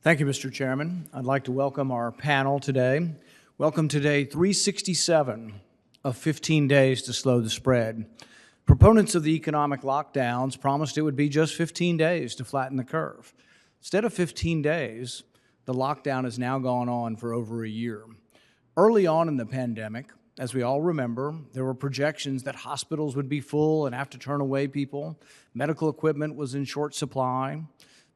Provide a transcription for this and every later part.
Thank you, Mr. Chairman. I'd like to welcome our panel today. Welcome to day 367 of 15 days to slow the spread. Proponents of the economic lockdowns promised it would be just 15 days to flatten the curve. Instead of 15 days, the lockdown has now gone on for over a year. Early on in the pandemic, as we all remember, there were projections that hospitals would be full and have to turn away people. Medical equipment was in short supply.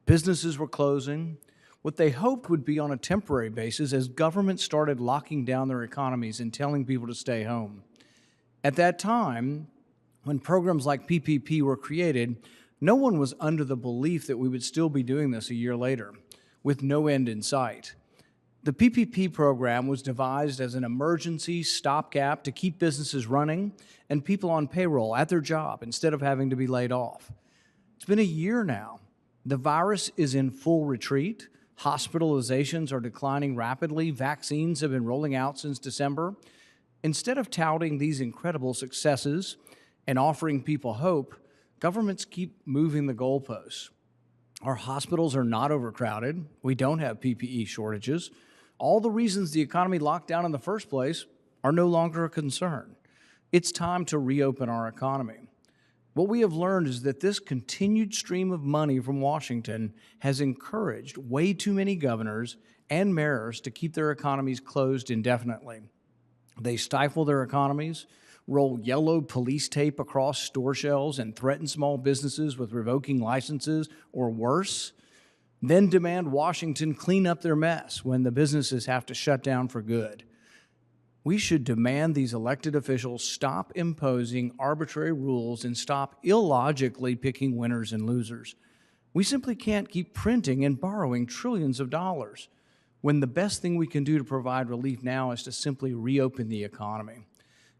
Businesses were closing. What they hoped would be on a temporary basis as governments started locking down their economies and telling people to stay home. At that time, when programs like PPP were created, no one was under the belief that we would still be doing this a year later, with no end in sight. The PPP program was devised as an emergency stopgap to keep businesses running and people on payroll at their job instead of having to be laid off. It's been a year now. The virus is in full retreat. Hospitalizations are declining rapidly. Vaccines have been rolling out since December. Instead of touting these incredible successes and offering people hope, governments keep moving the goalposts. Our hospitals are not overcrowded. We don't have PPE shortages. All the reasons the economy locked down in the first place are no longer a concern. It's time to reopen our economy. What we have learned is that this continued stream of money from Washington has encouraged way too many governors and mayors to keep their economies closed indefinitely. They stifle their economies, roll yellow police tape across store shelves, and threaten small businesses with revoking licenses or worse, then demand Washington clean up their mess when the businesses have to shut down for good. We should demand these elected officials stop imposing arbitrary rules and stop illogically picking winners and losers. We simply can't keep printing and borrowing trillions of dollars when the best thing we can do to provide relief now is to simply reopen the economy.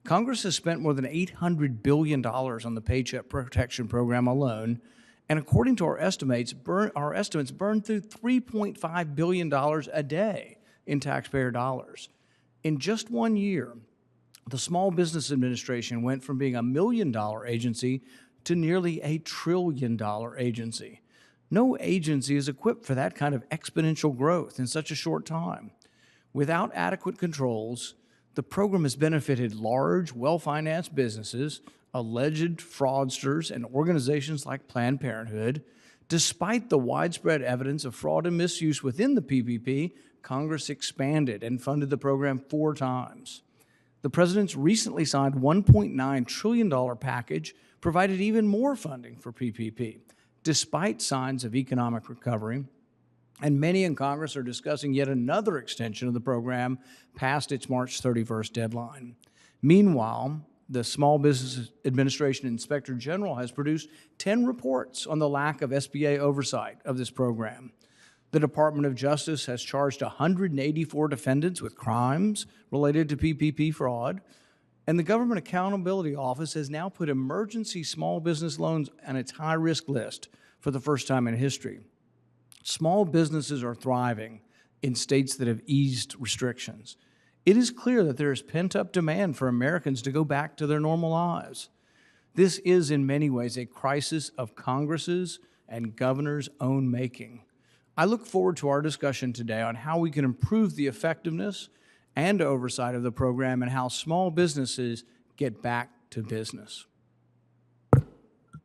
Congress has spent more than $800 billion on the Paycheck Protection Program alone, and according to our estimates, burned through $3.5 billion a day in taxpayer dollars. In just 1 year, the Small Business Administration went from being a $1 million agency to nearly a $1 trillion agency. No agency is equipped for that kind of exponential growth in such a short time. Without adequate controls, the program has benefited large, well-financed businesses, alleged fraudsters, and organizations like Planned Parenthood. Despite the widespread evidence of fraud and misuse within the PPP, Congress expanded and funded the program 4 times. The president's recently signed $1.9 trillion package provided even more funding for PPP, despite signs of economic recovery. And many in Congress are discussing yet another extension of the program past its March 31st deadline. Meanwhile, the Small Business Administration Inspector General has produced 10 reports on the lack of SBA oversight of this program. The Department of Justice has charged 184 defendants with crimes related to PPP fraud, and the Government Accountability Office has now put emergency small business loans on its high-risk list for the first time in history. Small businesses are thriving in states that have eased restrictions. It is clear that there is pent-up demand for Americans to go back to their normal lives. This is in many ways a crisis of Congress's and governors' own making. I look forward to our discussion today on how we can improve the effectiveness and oversight of the program and how small businesses get back to business.